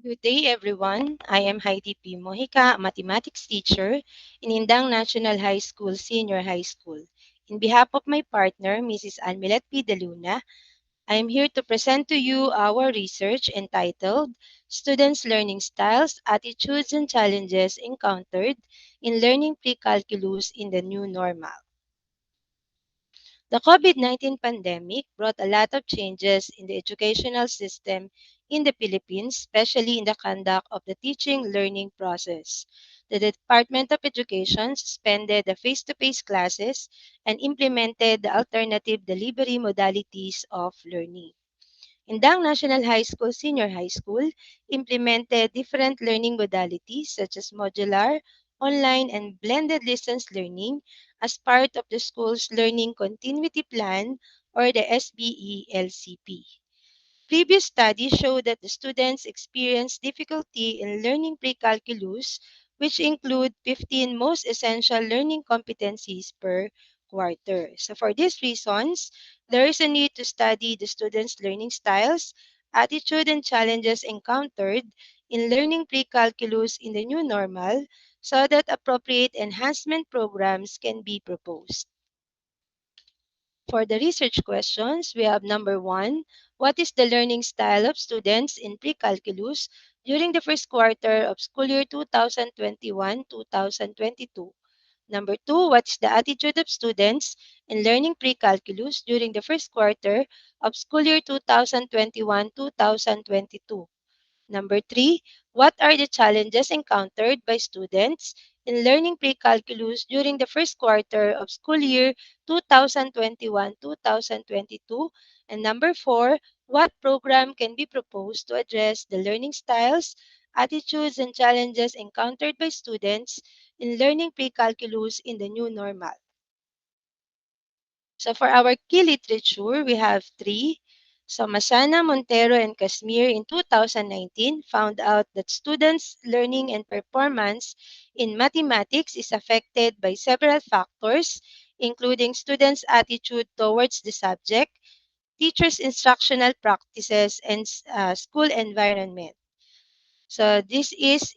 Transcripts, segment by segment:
Good day, everyone. I am Haydee Mojica, a mathematics teacher in Indang National High School, Senior High School. In behalf of my partner, Mrs. Almileth de Luna, I am here to present to you our research entitled Students' Learning Styles, Attitudes, and Challenges Encountered in Learning Pre-Calculus in the New Normal. The COVID-19 pandemic brought a lot of changes in the educational system in the Philippines, especially in the conduct of the teaching-learning process. The Department of Education suspended the face-to-face classes and implemented the alternative delivery modalities of learning. Indang National High School, Senior High School implemented different learning modalities such as modular, online, and blended distance learning as part of the school's Learning Continuity Plan or the SBE-LCP. Previous studies show that the students experience difficulty in learning pre-calculus, which include 15 most essential learning competencies per quarter. So for these reasons, there is a need to study the students' learning styles, attitude, and challenges encountered in learning pre-calculus in the new normal so that appropriate enhancement programs can be proposed. For the research questions, we have number 1, what is the learning style of students in pre-calculus during the first quarter of school year 2021-2022? Number 2, what is the attitude of students in learning pre-calculus during the first quarter of school year 2021-2022? Number 3, what are the challenges encountered by students in learning pre-calculus during the first quarter of school year 2021-2022? And number 4, what program can be proposed to address the learning styles, attitudes, and challenges encountered by students in learning pre-calculus in the new normal? So for our key literature, we have three. So Masana, Montero, and Casimir in 2019 found out that students' learning and performance in mathematics is affected by several factors, including students' attitude towards the subject, teachers' instructional practices, and school environment. So this is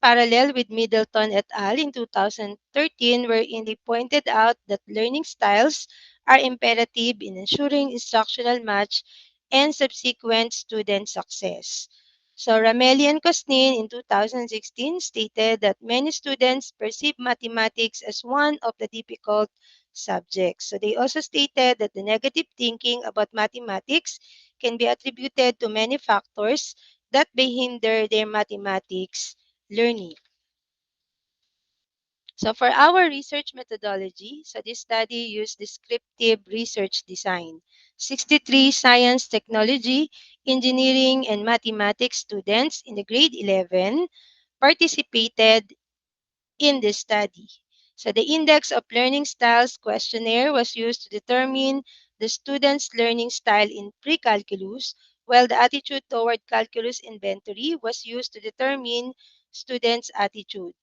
parallel with Middleton et al. In 2013, wherein they pointed out that learning styles are imperative in ensuring instructional match and subsequent student success. So Ramelli and Cosnin in 2016 stated that many students perceive mathematics as one of the difficult subjects. So they also stated that the negative thinking about mathematics can be attributed to many factors that may hinder their mathematics learning. So for our research methodology, so this study used descriptive research design. 63 science, technology, engineering, and mathematics students in the grade 11 participated in this study. So the Index of Learning Styles questionnaire was used to determine the students' learning style in pre-calculus, while the attitude toward calculus inventory was used to determine students' attitude.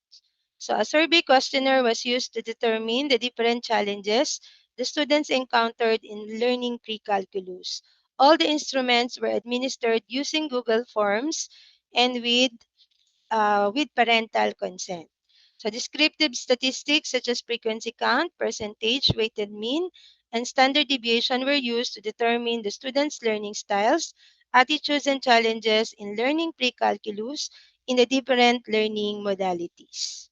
So a survey questionnaire was used to determine the different challenges the students encountered in learning pre-calculus. All the instruments were administered using Google Forms and with parental consent. So descriptive statistics such as frequency count, percentage, weighted mean, and standard deviation were used to determine the students' learning styles, attitudes, and challenges in learning pre-calculus in the different learning modalities.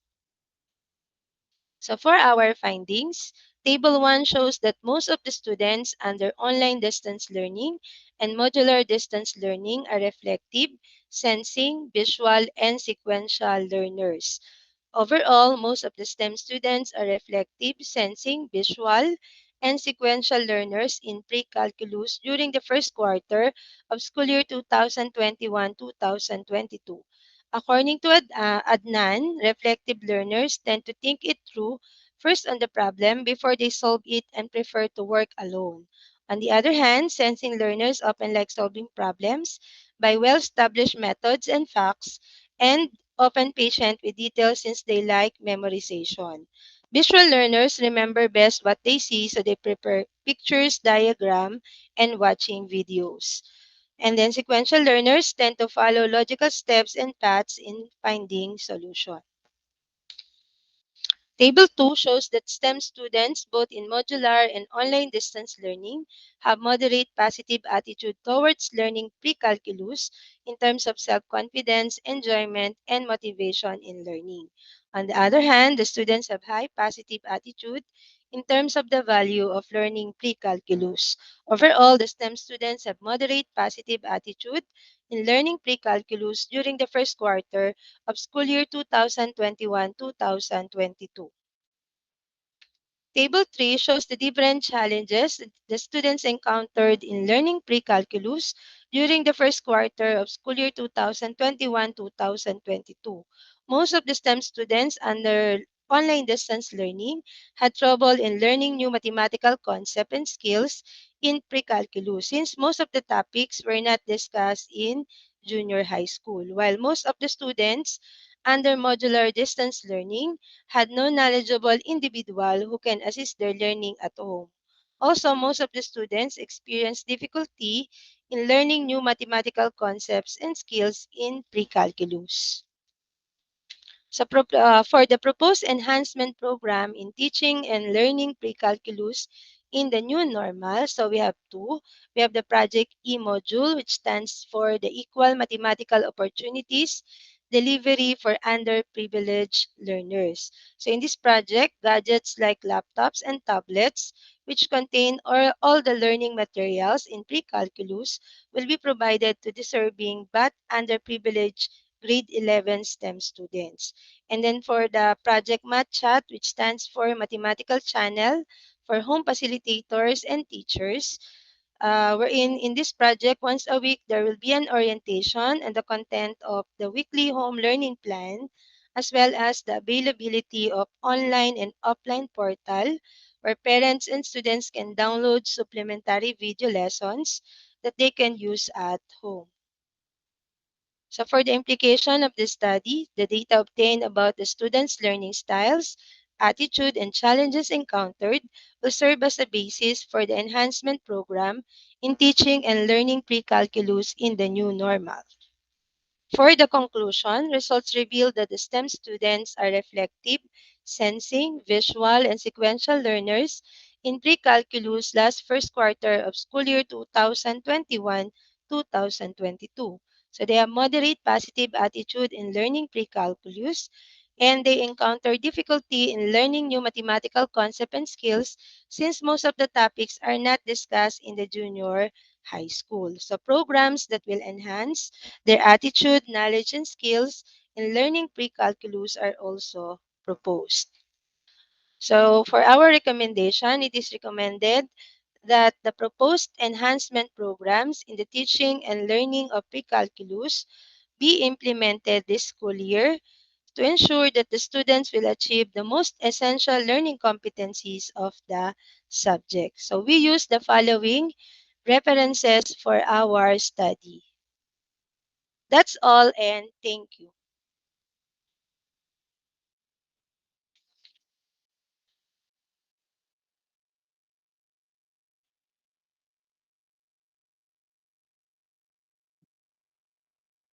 So for our findings, Table 1 shows that most of the students under online distance learning and modular distance learning are reflective, sensing, visual, and sequential learners. Overall, most of the STEM students are reflective, sensing, visual, and sequential learners in pre-calculus during the first quarter of school year 2021-2022. According to Adnan, reflective learners tend to think it through first on the problem before they solve it and prefer to work alone. On the other hand, sensing learners often like solving problems by well-established methods and facts and often patient with details since they like memorization. Visual learners remember best what they see, so they prefer pictures, diagram, and watching videos. And then sequential learners tend to follow logical steps and paths in finding solution. Table 2 shows that STEM students, both in modular and online distance learning, have moderate positive attitude towards learning pre-calculus in terms of self-confidence, enjoyment, and motivation in learning. On the other hand, the students have high positive attitude in terms of the value of learning pre-calculus. Overall, the STEM students have moderate positive attitude in learning pre-calculus during the first quarter of school year 2021-2022. Table 3 shows the different challenges the students encountered in learning pre-calculus during the first quarter of school year 2021-2022. Most of the STEM students under online distance learning had trouble in learning new mathematical concepts and skills in pre-calculus since most of the topics were not discussed in junior high school, while most of the students under modular distance learning had no knowledgeable individual who can assist their learning at home. Also, most of the students experienced difficulty in learning new mathematical concepts and skills in pre-calculus. So, for the proposed enhancement program in teaching and learning pre-calculus in the new normal, so we have two. We have the Project E module, which stands for the Equal Mathematical Opportunities Delivery for Underprivileged Learners. So in this project, gadgets like laptops and tablets, which contain all the learning materials in pre-calculus, will be provided to deserving but underprivileged grade 11 STEM students. And then for the Project Math Chat, which stands for Mathematical Channel for Home Facilitators and Teachers, wherein in this project, once a week, there will be an orientation and the content of the weekly home learning plan, as well as the availability of online and offline portal where parents and students can download supplementary video lessons that they can use at home. So for the implication of this study, the data obtained about the students' learning styles, attitude, and challenges encountered will serve as a basis for the enhancement program in teaching and learning pre-calculus in the new normal. For the conclusion, results reveal that the STEM students are reflective, sensing, visual, and sequential learners in pre-calculus last first quarter of school year 2021-2022. So they have moderate positive attitude in learning pre-calculus, and they encounter difficulty in learning new mathematical concepts and skills since most of the topics are not discussed in the junior high school. So programs that will enhance their attitude, knowledge, and skills in learning pre-calculus are also proposed. So for our recommendation, it is recommended that the proposed enhancement programs in the teaching and learning of pre-calculus be implemented this school year to ensure that the students will achieve the most essential learning competencies of the subject. So we use the following references for our study. That's all, and thank you.